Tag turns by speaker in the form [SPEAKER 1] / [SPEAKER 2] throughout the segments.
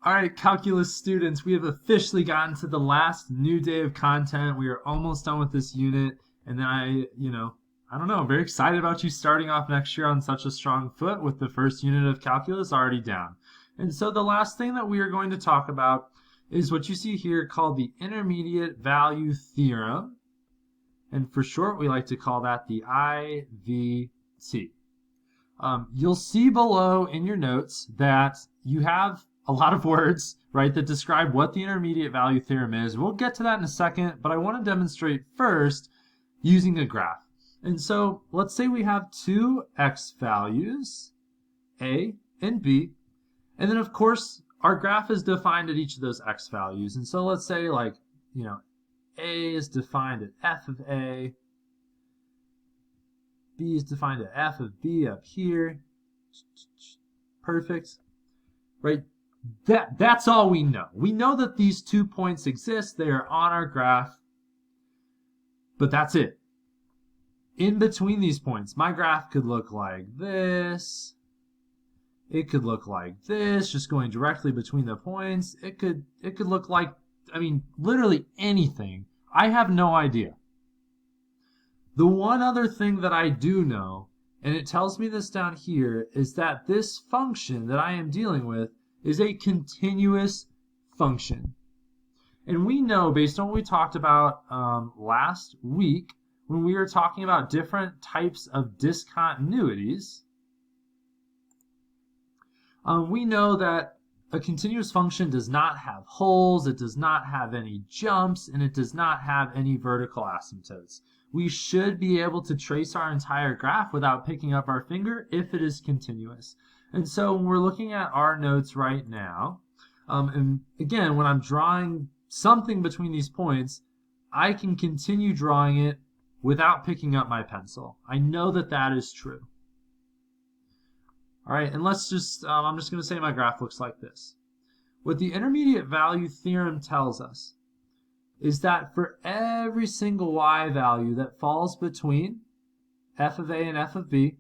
[SPEAKER 1] All right, calculus students, we have officially gotten to the last new day of content. We are almost done with this unit, and I don't know, I'm very excited about you starting off next year on such a strong foot with the first unit of calculus already down. And so the last thing that we are going to talk about is what you see here called the intermediate value theorem. And for short, we like to call that the IVT. You'll see below in your notes that you have a lot of words, right, that describe what the intermediate value theorem is. We'll get to that in a second, but I want to demonstrate first using a graph. And so let's say we have two x values, a and b, and then of course our graph is defined at each of those x values. And so let's say a is defined at f of a, b is defined at f of b up here. Perfect. Right? That's all we know. We know that these 2 points exist. They are on our graph. But that's it. In between these points, my graph could look like this. It could look like this, just going directly between the points. It could look like, literally anything. I have no idea. The one other thing that I do know, and it tells me this down here, is that this function that I am dealing with is a continuous function. And we know, based on what we talked about last week, when we were talking about different types of discontinuities, we know that a continuous function does not have holes, it does not have any jumps, and it does not have any vertical asymptotes. We should be able to trace our entire graph without picking up our finger if it is continuous. And so when we're looking at our notes right now, and again, when I'm drawing something between these points, I can continue drawing it without picking up my pencil. I know that that is true. All right, and I'm just going to say my graph looks like this. What the intermediate value theorem tells us is that for every single y value that falls between f of a and f of b,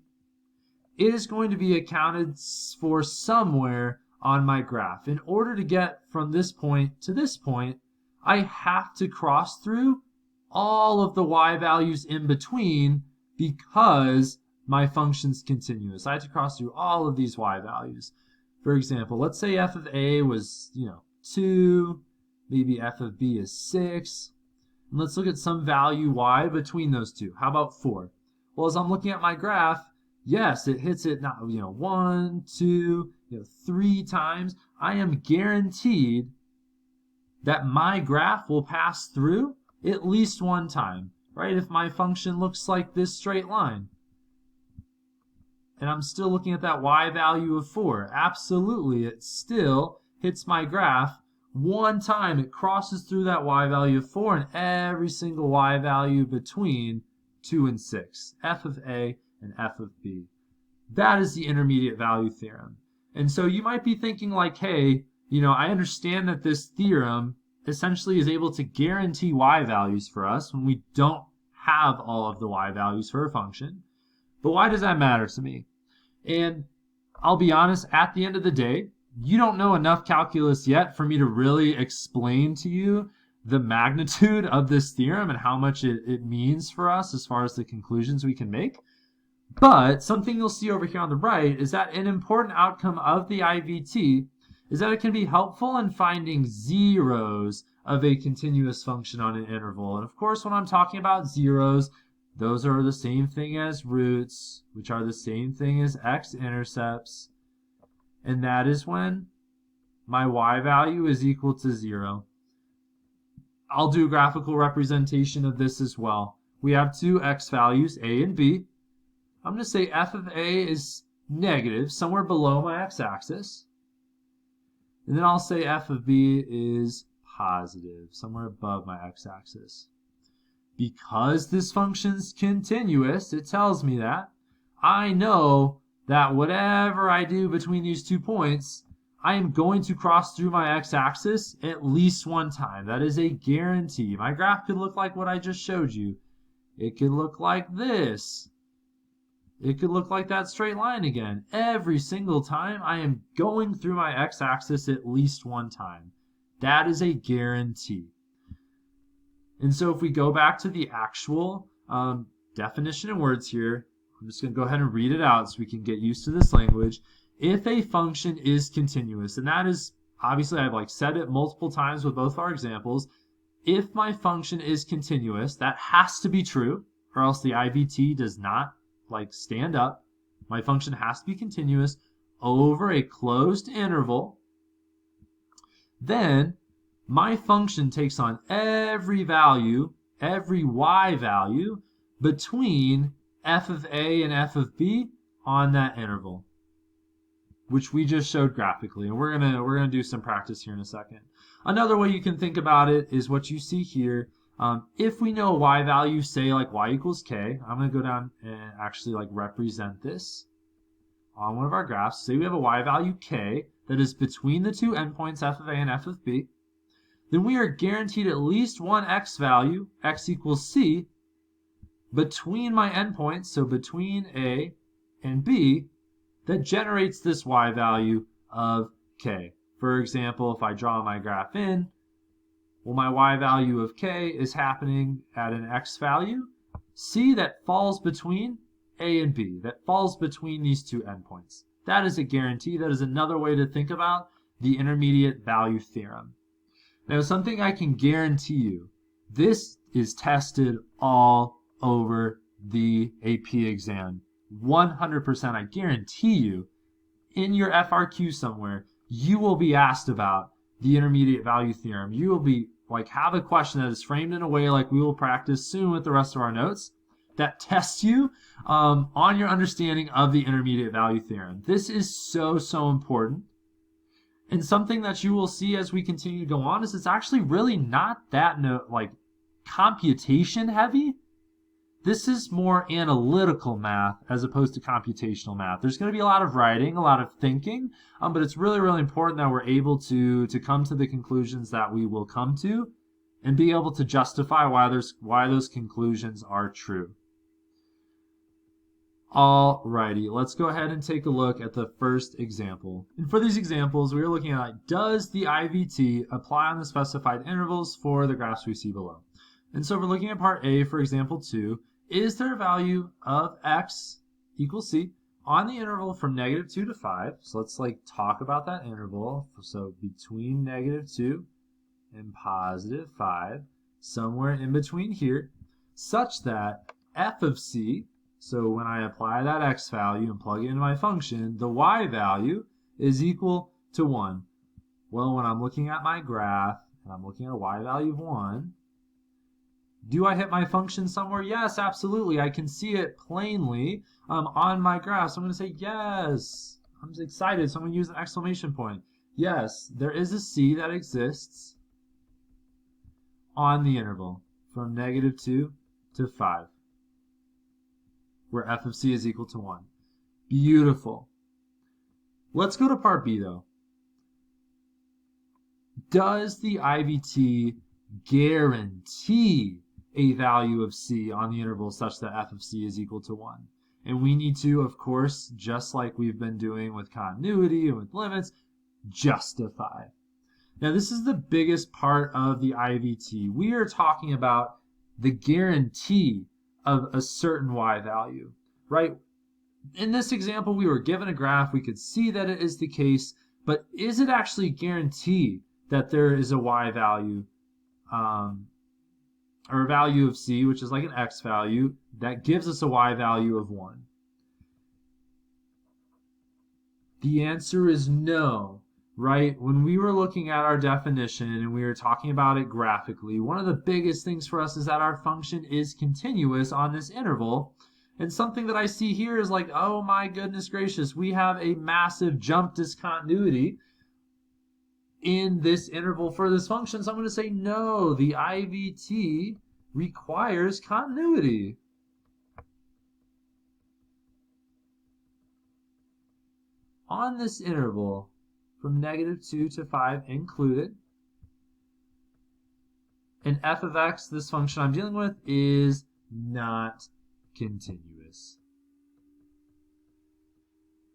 [SPEAKER 1] it is going to be accounted for somewhere on my graph. In order to get from this point to this point, I have to cross through all of the y values in between because my function's continuous. I have to cross through all of these y values. For example, let's say f of a was 2, maybe f of b is 6. And let's look at some value y between those two. How about 4? Well, as I'm looking at my graph, yes, it hits it now, 1, 2, 3 times. I am guaranteed that my graph will pass through at least one time, right? If my function looks like this straight line, and I'm still looking at that y value of 4, absolutely, it still hits my graph one time. It crosses through that y value of 4 and every single y value between 2 and 6, f of a and f of b. That is the intermediate value theorem. And so you might be thinking like, hey, I understand that this theorem essentially is able to guarantee y values for us when we don't have all of the y values for a function. But why does that matter to me? And I'll be honest, at the end of the day, you don't know enough calculus yet for me to really explain to you the magnitude of this theorem and how much it means for us as far as the conclusions we can make. But something you'll see over here on the right is that an important outcome of the IVT is that it can be helpful in finding zeros of a continuous function on an interval. And of course, when I'm talking about zeros, those are the same thing as roots, which are the same thing as x-intercepts. And that is when my y value is equal to 0. I'll do a graphical representation of this as well. We have two x values, a and b. I'm going to say f of a is negative, somewhere below my x-axis. And then I'll say f of b is positive, somewhere above my x-axis. Because this function's continuous, it tells me that. I know that whatever I do between these 2 points, I am going to cross through my x-axis at least one time. That is a guarantee. My graph could look like what I just showed you. It could look like this. It could look like that straight line again. Every single time I am going through my x-axis at least one time. That is a guarantee. And so if we go back to the actual definition in words here, I'm just going to go ahead and read it out so we can get used to this language. If a function is continuous, and that is, obviously I've said it multiple times with both our examples, if my function is continuous, that has to be true, or else the IVT does not stand up. My function has to be continuous over a closed interval. Then my function takes on every value, every y value between f of a and f of b on that interval, which we just showed graphically, and we're gonna do some practice here in a second. Another way you can think about it is what you see here. If we know a y value, say y equals k, I'm going to go down and actually represent this on one of our graphs. Say we have a y value k that is between the two endpoints f of a and f of b. Then we are guaranteed at least one x value, x equals c, between my endpoints, so between a and b, that generates this y value of k. For example, if I draw my graph in, well, my y value of k is happening at an x value, c, that falls between a and b, that falls between these two endpoints. That is a guarantee. That is another way to think about the intermediate value theorem. Now, something I can guarantee you, this is tested all over the AP exam. 100%, I guarantee you, in your FRQ somewhere, you will be asked about the intermediate value theorem. You will be have a question that is framed in a way like we will practice soon with the rest of our notes that tests you on your understanding of the intermediate value theorem. This is so important. And something that you will see as we continue to go on is it's actually really not that computation heavy. This is more analytical math as opposed to computational math. There's going to be a lot of writing, a lot of thinking, but it's really important that we're able to come to the conclusions that we will come to and be able to justify why those conclusions are true. Alrighty, let's go ahead and take a look at the first example. And for these examples, we are looking at does the IVT apply on the specified intervals for the graphs we see below. And so we're looking at part A, for example 2. Is there a value of x equals c on the interval from -2 to 5? So let's talk about that interval. So between -2 and +5, somewhere in between here, such that f of c, so when I apply that x value and plug it into my function, the y value is equal to 1. Well, when I'm looking at my graph and I'm looking at a y value of 1, do I hit my function somewhere? Yes, absolutely. I can see it plainly on my graph. So I'm going to say yes. I'm excited, so I'm going to use an exclamation point. Yes, there is a c that exists on the interval from -2 to 5, where f of c is equal to 1. Beautiful. Let's go to part B, though. Does the IVT guarantee a value of c on the interval such that f of c is equal to 1? And we need to, of course, just like we've been doing with continuity and with limits, justify. Now, this is the biggest part of the IVT. We are talking about the guarantee of a certain y value, right? In this example, we were given a graph. We could see that it is the case, but is it actually guaranteed that there is a y value or a value of c, which is like an x value, that gives us a y value of 1? The answer is no, right? When we were looking at our definition and we were talking about it graphically, one of the biggest things for us is that our function is continuous on this interval. And something that I see here is oh my goodness gracious, we have a massive jump discontinuity in this interval for this function. So I'm going to say no, the IVT requires continuity. On this interval from -2 to 5 included, and f of x, this function I'm dealing with, is not continuous.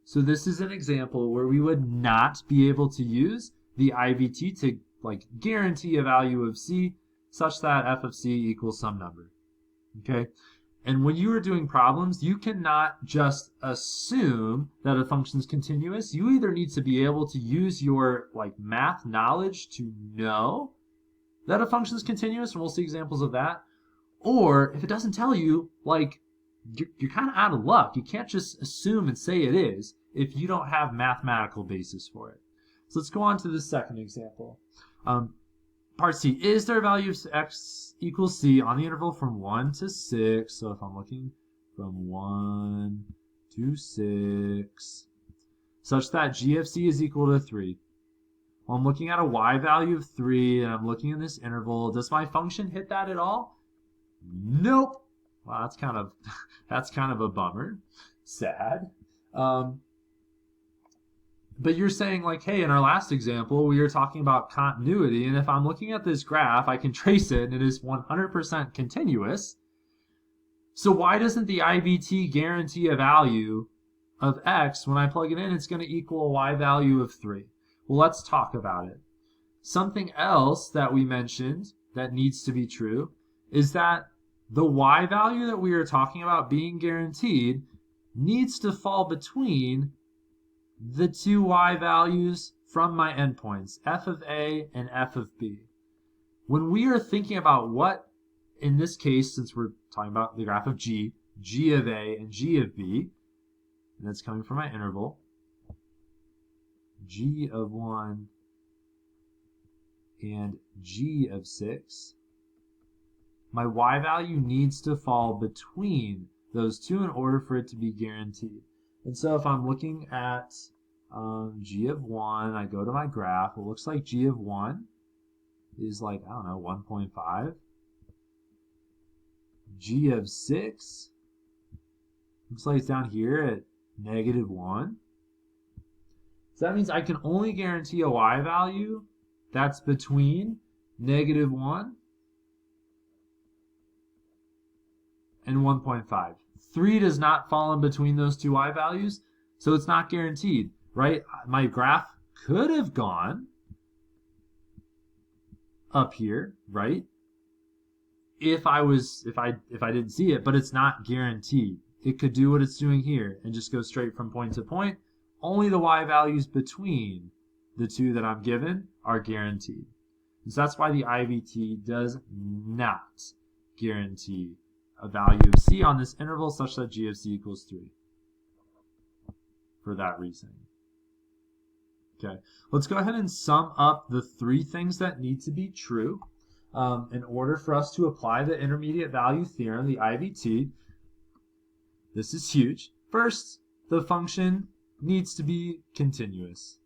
[SPEAKER 1] So this is an example where we would not be able to use the IVT to like guarantee a value of c such that f of c equals some number. Okay? And when you are doing problems, you cannot just assume that a function is continuous. You either need to be able to use your like math knowledge to know that a function is continuous, and we'll see examples of that. Or if it doesn't tell you, like you're kind of out of luck. You can't just assume and say it is if you don't have mathematical basis for it. So let's go on to the second example. Part C, is there a value of x equals c on the interval from 1 to 6? So if I'm looking from 1 to 6, such that g of c is equal to 3. Well, I'm looking at a y value of 3, and I'm looking in this interval. Does my function hit that at all? Nope. Wow, that's kind of a bummer. Sad. But you're saying like, hey, in our last example, we were talking about continuity, and if I'm looking at this graph, I can trace it, and it is 100% continuous. So why doesn't the IVT guarantee a value of x? When I plug it in, it's going to equal a y value of 3. Well, let's talk about it. Something else that we mentioned that needs to be true is that the y value that we are talking about being guaranteed needs to fall between the two y values from my endpoints, f of a and f of b. When we are thinking about what, in this case, since we're talking about the graph of g of a and g of b, and that's coming from my interval, g of 1 and g of 6, my y value needs to fall between those two in order for it to be guaranteed. And so if I'm looking at g of 1, I go to my graph, it looks like g of 1 is like, I don't know, 1.5. G of 6 looks like it's down here at -1. So that means I can only guarantee a y value that's between -1 and 1.5. 3 does not fall in between those two y values, so it's not guaranteed, right? My graph could have gone up here, right? If I didn't see it, but it's not guaranteed. It could do what it's doing here and just go straight from point to point. Only the y values between the two that I'm given are guaranteed. And so that's why the IVT does not guarantee a value of c on this interval such that g of c equals 3. For that reason. Okay, let's go ahead and sum up the three things that need to be true in order for us to apply the intermediate value theorem, the IVT. This is huge. First, the function needs to be continuous.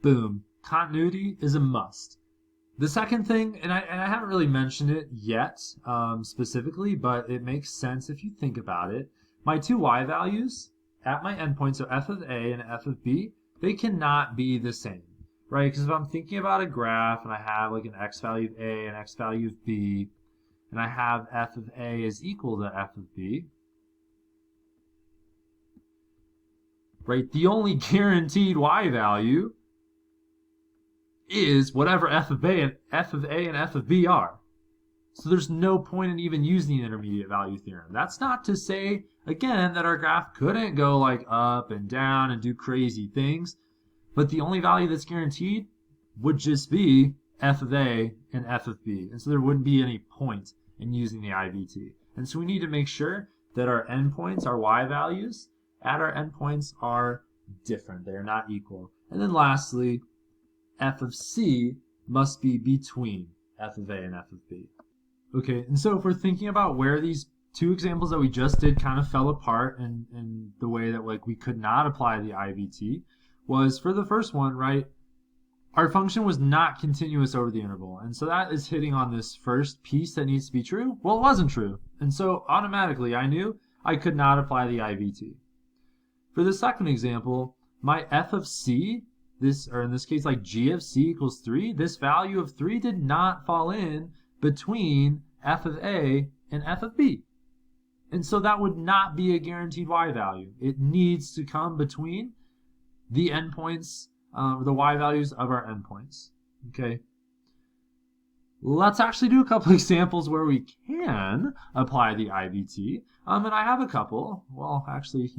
[SPEAKER 1] Boom. Continuity is a must. The second thing, and I haven't really mentioned it yet specifically, but it makes sense if you think about it. My two y values at my endpoint, so f of a and f of b, they cannot be the same, right? Because if I'm thinking about a graph and I have like an x value of a and x value of b, and I have f of a is equal to f of b, right? The only guaranteed y value is whatever f of a and f of b are. So there's no point in even using the intermediate value theorem. That's not to say, again, that our graph couldn't go like up and down and do crazy things, but the only value that's guaranteed would just be f of a and f of b. And so there wouldn't be any point in using the IVT. And so we need to make sure that our endpoints, our y values at our endpoints are different. They are not equal. And then lastly, f of c must be between f of a and f of b. Okay, and so if we're thinking about where these two examples that we just did kind of fell apart in the way that like we could not apply the IVT, was for the first one, right, our function was not continuous over the interval. And so that is hitting on this first piece that needs to be true. Well, it wasn't true. And so automatically I knew I could not apply the IVT. For the second example, my f of c, or in this case like g of c equals 3, this value of 3 did not fall in between f of a and f of b. And so that would not be a guaranteed y value. It needs to come between the endpoints, the y values of our endpoints. Okay. Let's actually do a couple examples where we can apply the IVT. And I have a couple. Well, actually,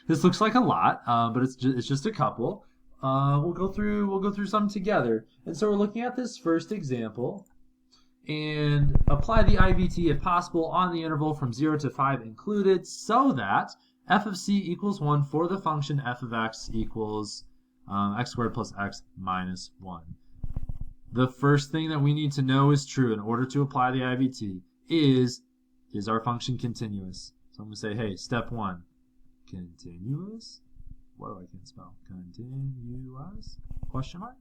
[SPEAKER 1] this looks like a lot, but it's just a couple. We'll go through some together. And so we're looking at this first example and apply the IVT if possible on the interval from 0 to 5 included, so that f of c equals 1 for the function f of x equals x squared plus x minus 1. The first thing that we need to know is true in order to apply the IVT is our function continuous? So I'm going to say, hey, step 1, continuous. What do I can't spell? Continuous? Question mark?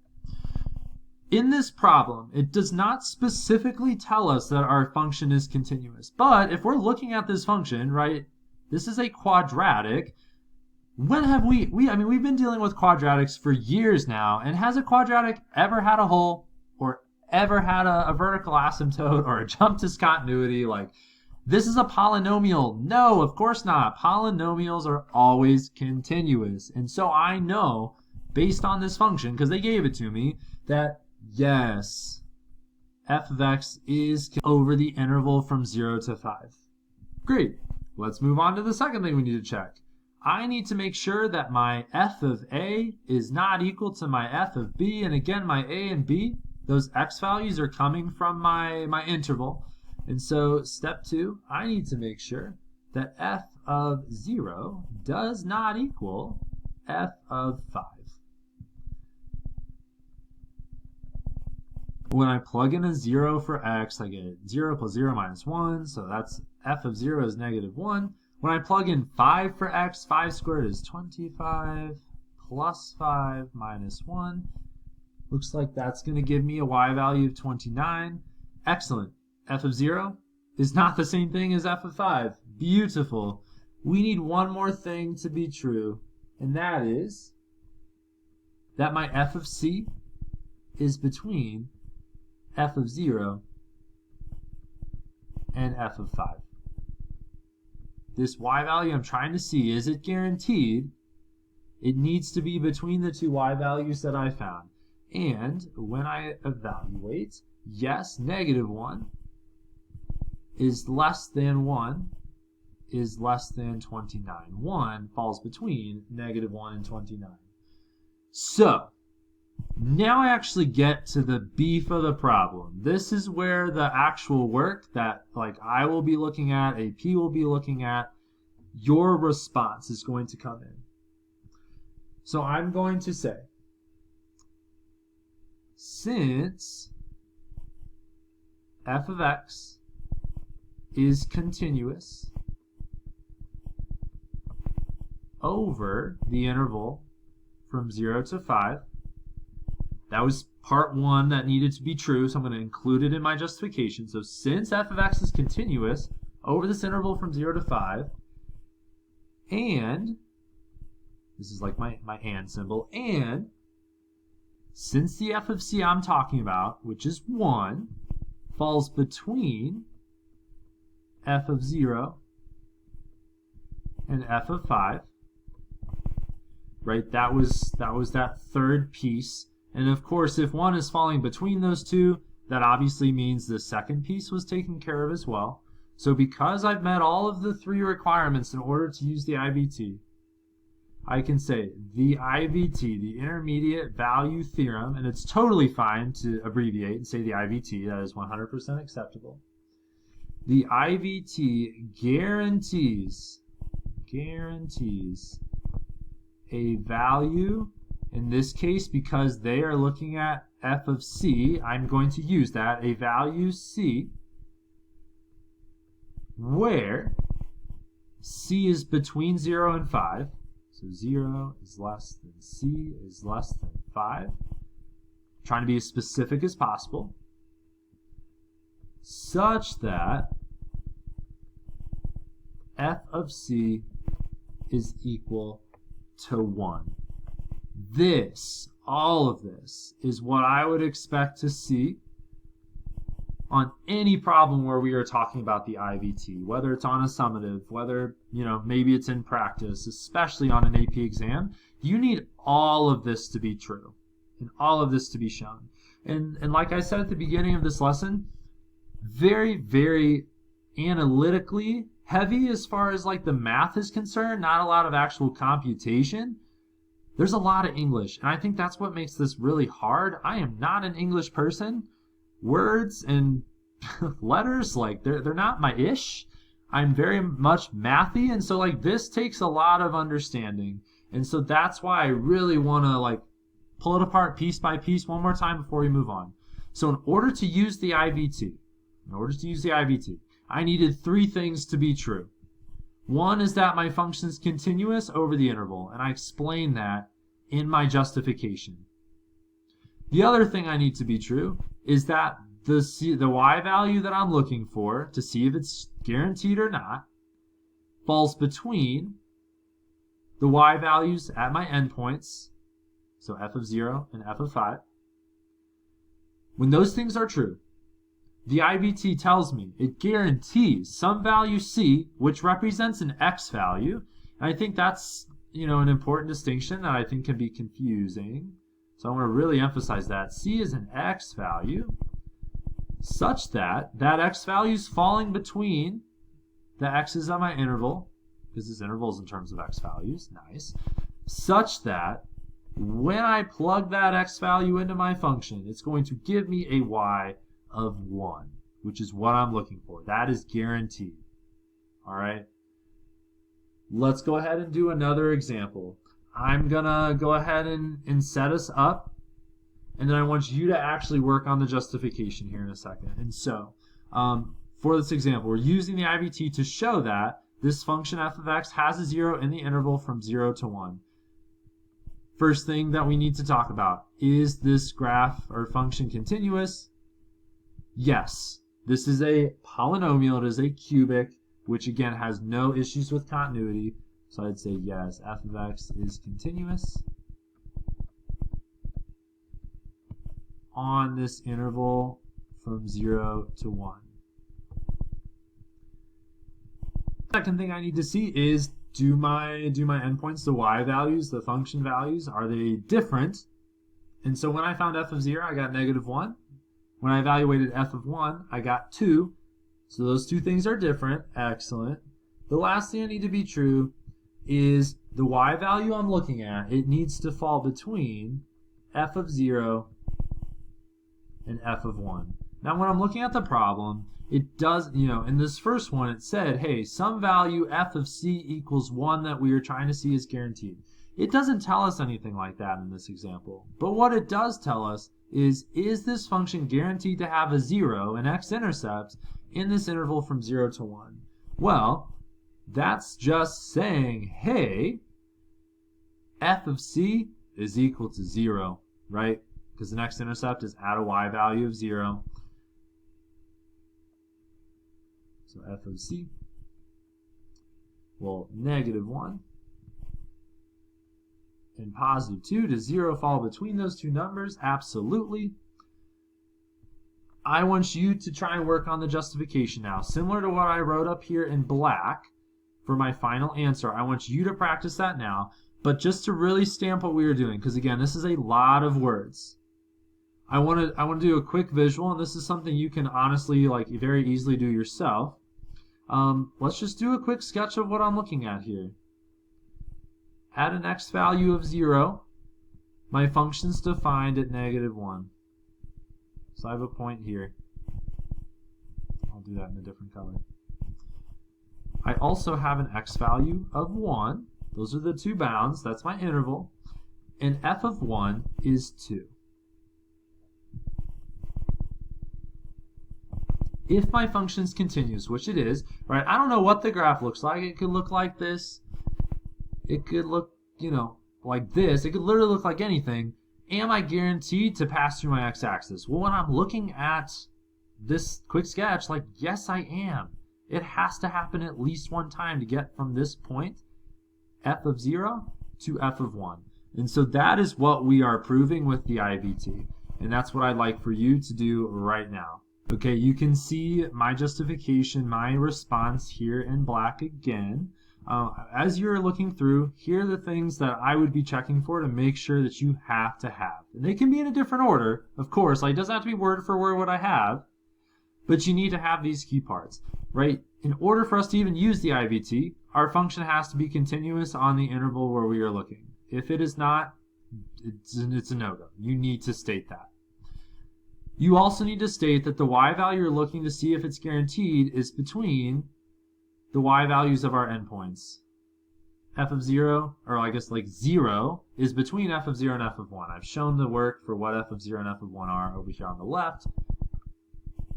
[SPEAKER 1] In this problem, it does not specifically tell us that our function is continuous. But if we're looking at this function, right, this is a quadratic. When have we've been dealing with quadratics for years now, and has a quadratic ever had a hole or ever had a vertical asymptote or a jump discontinuity? Like, this is a polynomial. No, of course not. Polynomials are always continuous. And so I know, based on this function, because they gave it to me, that yes, f of x is over the interval from 0 to 5. Great. Let's move on to the second thing we need to check. I need to make sure that my f of a is not equal to my f of b. And again, my a and b, those x values are coming from my interval. And so step 2, I need to make sure that f of 0 does not equal f of 5. When I plug in a 0 for x, I get 0 plus 0 minus 1, so that's f of 0 is negative 1. When I plug in 5 for x, 5 squared is 25 plus 5 minus 1. Looks like that's going to give me a y value of 29. Excellent. F of 0 is not the same thing as f of 5. Beautiful. We need one more thing to be true, and that is that my f of c is between f of 0 and f of 5. This y value I'm trying to see, is it guaranteed? It needs to be between the two y values that I found. And when I evaluate, yes, negative 1 is less than 1 is less than 29. 1 falls between negative 1 and 29. So, now I actually get to the beef of the problem. This is where the actual work that I will be looking at, AP will be looking at, your response is going to come in. So I'm going to say, since f of x is continuous over the interval from 0 to 5, that was part 1 that needed to be true, so I'm going to include it in my justification. So since f of x is continuous over this interval from 0 to 5, and this is like my and symbol, and since the f of c I'm talking about, which is 1, falls between f of 0 and f of 5, right? That was that third piece. And of course, if 1 is falling between those two, that obviously means the second piece was taken care of as well. So because I've met all of the 3 requirements in order to use the IVT, I can say the IVT, the intermediate value theorem, and it's totally fine to abbreviate and say the IVT, that is 100% acceptable. The IVT guarantees a value. In this case, because they are looking at f of c, I'm going to use that, a value c, where c is between 0 and 5. So 0 is less than c is less than 5. Trying to be as specific as possible, such that f of c is equal to 1. All of this, is what I would expect to see on any problem where we are talking about the IVT, whether it's on a summative, whether, maybe it's in practice, especially on an AP exam, you need all of this to be true and all of this to be shown. And like I said at the beginning of this lesson, very, very analytically heavy as far as like the math is concerned, not a lot of actual computation. There's a lot of English, and I think that's what makes this really hard. I am not an English person. Words and letters, like they're not my ish. I'm very much mathy, and so like this takes a lot of understanding. And so that's why I really want to like pull it apart piece by piece one more time before we move on. So in order to use the IVT, I needed three things to be true. One is that my function is continuous over the interval, and I explain that in my justification. The other thing I need to be true is that the y value that I'm looking for to see if it's guaranteed or not falls between the y values at my endpoints, so f of 0 and f of 5. When those things are true, the IVT tells me it guarantees some value c, which represents an x value. And I think that's an important distinction that I think can be confusing. So I want to really emphasize that. C is an x value such that that x value is falling between the x's on my interval, because this interval is in terms of x values, nice, such that when I plug that x value into my function, it's going to give me a y of 1, which is what I'm looking for. That is guaranteed. All right. Let's go ahead and do another example. I'm going to go ahead and set us up, and then I want you to actually work on the justification here in a second. And so, for this example, we're using the IVT to show that this function f of x has a 0 in the interval from 0 to 1. First thing that we need to talk about, is this graph or function continuous? Yes. This is a polynomial. It is a cubic, which again has no issues with continuity. So I'd say yes, f of x is continuous on this interval from 0 to 1. Second thing I need to see is, do my endpoints, the y values, the function values, are they different? And so when I found f of 0, I got -1. When I evaluated f of 1, I got 2. So those two things are different. Excellent. The last thing I need to be true is the y value I'm looking at, it needs to fall between f of 0 and f of 1. Now when I'm looking at the problem, it does, in this first one it said, hey, some value f of c equals 1 that we are trying to see is guaranteed. It doesn't tell us anything like that in this example. But what it does tell us is this function guaranteed to have a 0, an x-intercept, in this interval from 0 to 1? Well, that's just saying, hey, f of c is equal to 0, right? Because the x-intercept is at a y value of 0. So f of c, well, -1 and +2, does 0 fall between those two numbers? Absolutely. I want you to try and work on the justification now. Similar to what I wrote up here in black for my final answer, I want you to practice that now, but just to really stamp what we are doing, because again, this is a lot of words. I want to do a quick visual, and this is something you can honestly very easily do yourself. Let's just do a quick sketch of what I'm looking at here. At an x value of 0, my function's defined at -1. So I have a point here. I'll do that in a different color. I also have an x value of 1. Those are the two bounds. That's my interval. And f of 1 is 2. If my function is continuous, which it is, right? I don't know what the graph looks like. It could look like this. It could look, like this. It could literally look like anything. Am I guaranteed to pass through my x-axis? Well, when I'm looking at this quick sketch, yes, I am. It has to happen at least one time to get from this point, f of 0, to f of 1. And so that is what we are proving with the IVT. And that's what I'd like for you to do right now. Okay, you can see my justification, my response here in black again. As you're looking through, here are the things that I would be checking for to make sure that you have to have. And they can be in a different order, of course. Like, it doesn't have to be word for word what I have, but you need to have these key parts, right? In order for us to even use the IVT, our function has to be continuous on the interval where we are looking. If it is not, it's a no-go. You need to state that. You also need to state that the y value you're looking to see if it's guaranteed is between the y values of our endpoints. F of 0, or I guess like 0, is between f of 0 and f of 1. I've shown the work for what f of 0 and f of 1 are over here on the left.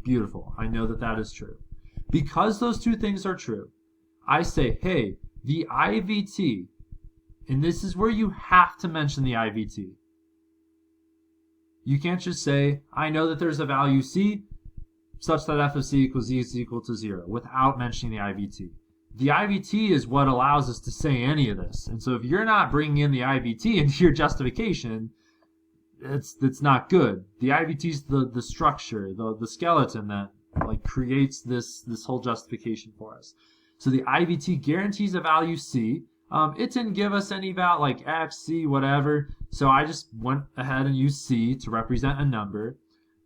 [SPEAKER 1] Beautiful. I know that that is true. Because those two things are true, I say, hey, the IVT, and this is where you have to mention the IVT. You can't just say, I know that there's a value c such that f of c equals z is equal to 0 without mentioning the IVT. The IVT is what allows us to say any of this. And so if you're not bringing in the IVT into your justification, it's not good. The IVT is the structure, the skeleton that like creates this whole justification for us. So the IVT guarantees a value c. It didn't give us any value like x, c, whatever. So I just went ahead and used c to represent a number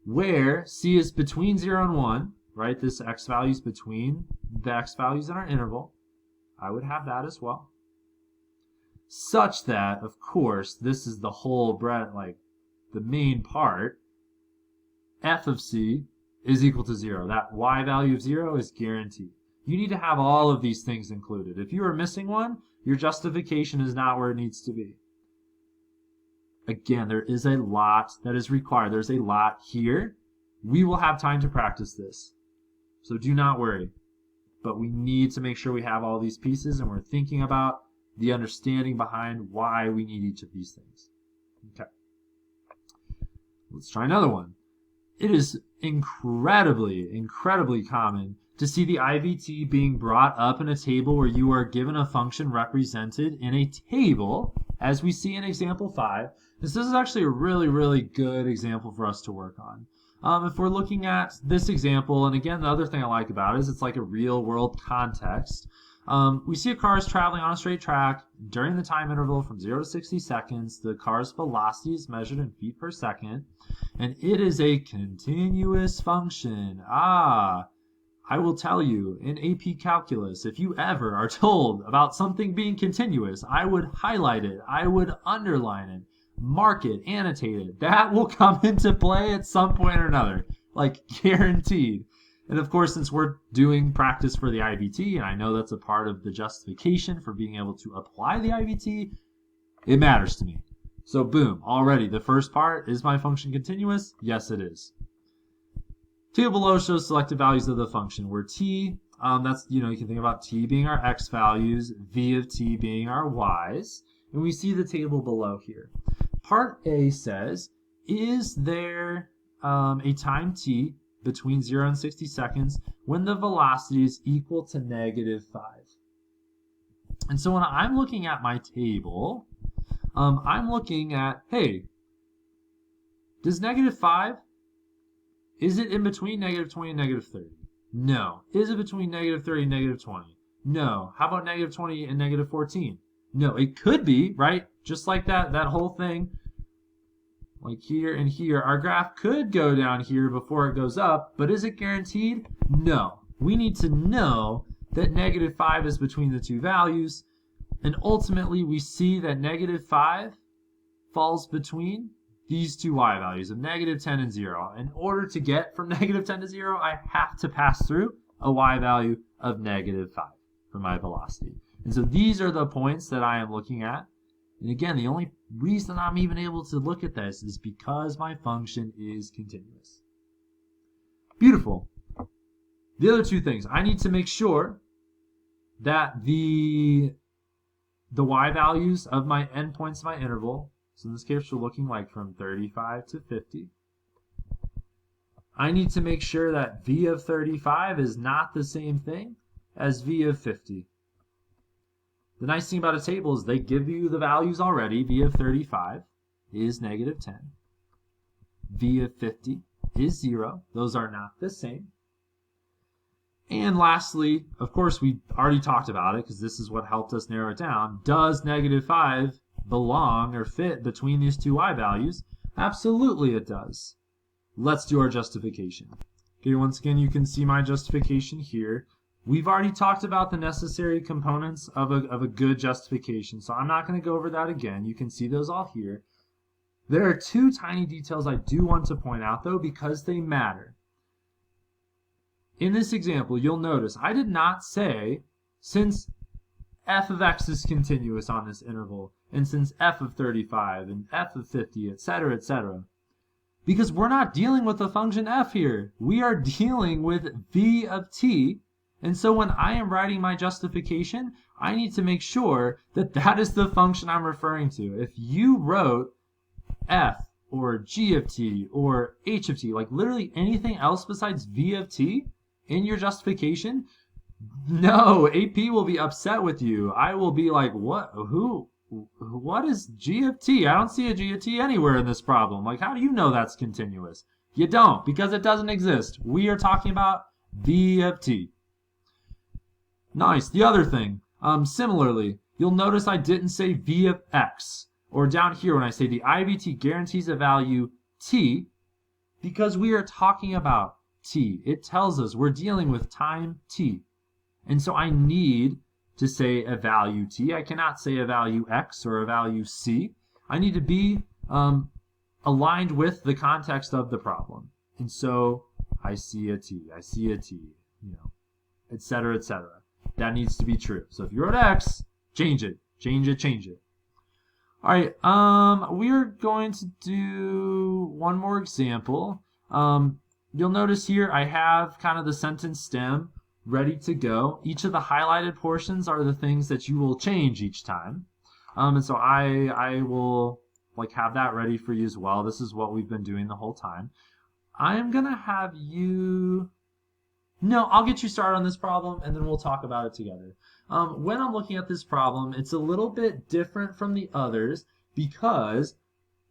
[SPEAKER 1] where c is between 0 and 1, right? This x value is between the x values in our interval. I would have that as well. Such that, of course, this is the whole bread, like the main part, f of c is equal to 0. That y value of 0 is guaranteed. You need to have all of these things included. If you are missing one, your justification is not where it needs to be. Again, there is a lot that is required. There's a lot here. We will have time to practice this. So do not worry. But we need to make sure we have all these pieces and we're thinking about the understanding behind why we need each of these things. Okay. Let's try another one. It is incredibly common to see the IVT being brought up in a table where you are given a function represented in a table, as we see in example 5. This is actually a really good example for us to work on. If we're looking at this example, and again, the other thing I like about it is it's like a real world context. We see a car is traveling on a straight track during the time interval from 0 to 60 seconds. The car's velocity is measured in feet per second, and it is a continuous function. I will tell you, in AP Calculus, if you ever are told about something being continuous, I would highlight it, I would underline it, mark it, annotate it. That will come into play at some point or another, like guaranteed. And of course, since we're doing practice for the IVT, and I know that's a part of the justification for being able to apply the IVT, it matters to me. So boom, already the first part, is my function continuous? Yes, it is. Table below shows selected values of the function where t, that's, you can think about t being our x values, v of t being our y's, and we see the table below here. Part A says, is there a time t between 0 and 60 seconds when the velocity is equal to -5? And so when I'm looking at my table, I'm looking at, hey, does -5, is it in between -20 and -30? No. Is it between -30 and -20? No. How about -20 and -14? No. It could be, right? Just like that whole thing. Like here and here, our graph could go down here before it goes up, but is it guaranteed? No. We need to know that -5 is between the two values, and ultimately we see that -5 falls between these two y values of -10 and 0. In order to get from -10 to 0, I have to pass through a y value of -5 for my velocity. And so these are the points that I am looking at. And again, the only reason I'm even able to look at this is because my function is continuous. Beautiful. The other two things, I need to make sure that the y values of my endpoints of my interval, so in this case we're looking like from 35 to 50. I need to make sure that v of 35 is not the same thing as v of 50. The nice thing about a table is they give you the values already. V of 35 is -10. V of 50 is 0. Those are not the same. And lastly, of course, we already talked about it because this is what helped us narrow it down. Does negative 5 belong or fit between these two y values? Absolutely it does. Let's do our justification. Okay, once again, you can see my justification here. We've already talked about the necessary components of a good justification, so I'm not going to go over that again. You can see those all here. There are two tiny details I do want to point out, though, because they matter. In this example, you'll notice I did not say since f of x is continuous on this interval, and since f of 35 and f of 50, etc., etc. Because we're not dealing with the function f here. We are dealing with v of t. And so when I am writing my justification, I need to make sure that that is the function I'm referring to. If you wrote f or g of t or h of t, like literally anything else besides v of t in your justification, no, AP will be upset with you. I will be like, what is g of t? I don't see a g of t anywhere in this problem. Like, how do you know that's continuous? You don't, because it doesn't exist. We are talking about v of t. Nice. The other thing, similarly, you'll notice I didn't say v of x, or down here when I say the IVT guarantees a value t, because we are talking about t. It tells us we're dealing with time t. And so I need to say a value t. I cannot say a value x or a value c. I need to be aligned with the context of the problem. And so I see a t, you know, etc., etc. That needs to be true. So if you wrote x, change it. All right, we're going to do one more example. You'll notice here I have kind of the sentence stem ready to go. Each of the highlighted portions are the things that you will change each time. And so I will like have that ready for you as well. This is what we've been doing the whole time. I'm going to have you... No, I'll get you started on this problem and then we'll talk about it together. When I'm looking at this problem, it's a little bit different from the others because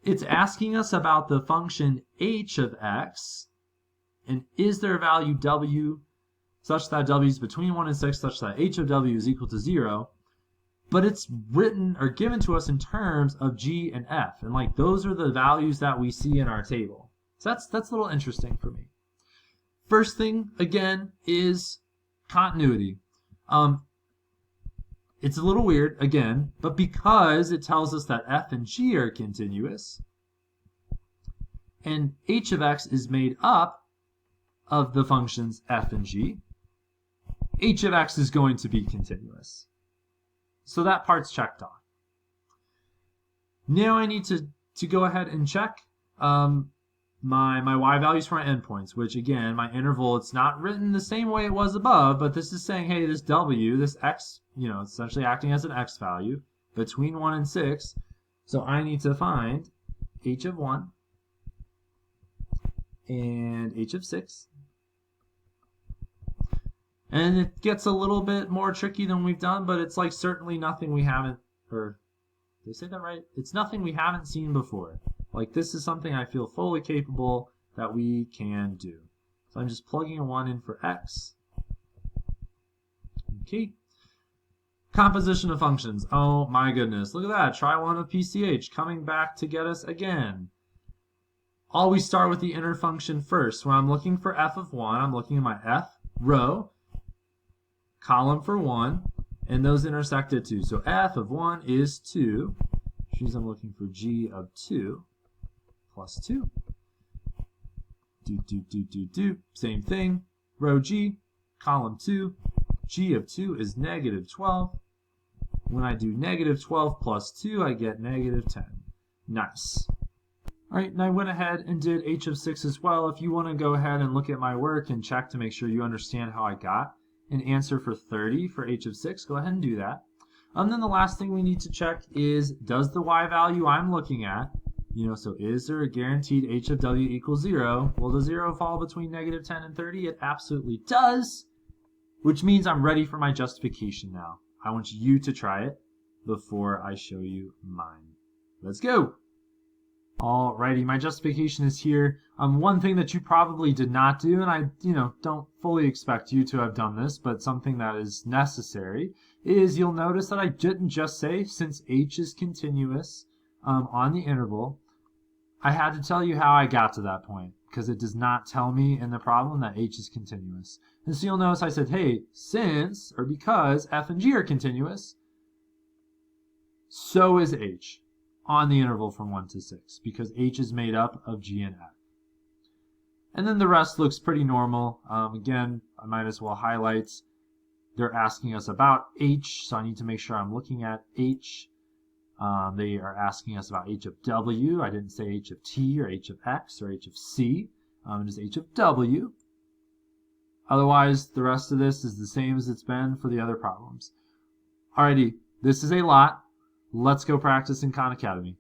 [SPEAKER 1] it's asking us about the function h of x, and is there a value w such that w is between 1 and 6 such that h of w is equal to 0, but it's written or given to us in terms of g and f, and like those are the values that we see in our table. So that's a little interesting for me. First thing, again, is continuity. It's a little weird, again, but because it tells us that f and g are continuous, and h of x is made up of the functions f and g, h of x is going to be continuous. So that part's checked off. Now I need to go ahead and check my y values for my endpoints, which again, my interval, it's not written the same way it was above, but this is saying, hey, this w, this x, you know, it's essentially acting as an x value between 1 and 6. So I need to find h of 1 and h of 6. And it gets a little bit more tricky than we've done, but it's like certainly nothing we haven't, or did I say that right? It's nothing we haven't seen before. Like this is something I feel fully capable that we can do. So I'm just plugging a 1 in for x. Okay. Composition of functions. Oh my goodness. Look at that. Try one of PCH coming back to get us again. Always start with the inner function first. When I'm looking for f of 1, I'm looking at my f row, column for 1, and those intersect at 2. So f of 1 is 2, which means I'm looking for g of 2 plus 2. Same thing. Row g, column 2, g of 2 is negative 12. When I do negative 12 plus 2, I get negative 10. Nice. All right, and I went ahead and did h of 6 as well. If you want to go ahead and look at my work and check to make sure you understand how I got an answer for 30 for h of 6, go ahead and do that. And then the last thing we need to check is, does the y value I'm looking at, so is there a guaranteed h of w equals 0? Will the 0 fall between negative 10 and 30? It absolutely does, which means I'm ready for my justification now. I want you to try it before I show you mine. Let's go. Alrighty, my justification is here. One thing that you probably did not do, and I, don't fully expect you to have done this, but something that is necessary, is you'll notice that I didn't just say since h is continuous on the interval, I had to tell you how I got to that point, because it does not tell me in the problem that h is continuous. And so you'll notice I said, hey, since, or because f and g are continuous, so is h on the interval from 1 to 6, because h is made up of g and f. And then the rest looks pretty normal. Again, I might as well highlight, they're asking us about h, so I need to make sure I'm looking at h. They are asking us about h of w. I didn't say h of t or h of x or h of c. It is h of w. Otherwise, the rest of this is the same as it's been for the other problems. Alrighty, this is a lot. Let's go practice in Khan Academy.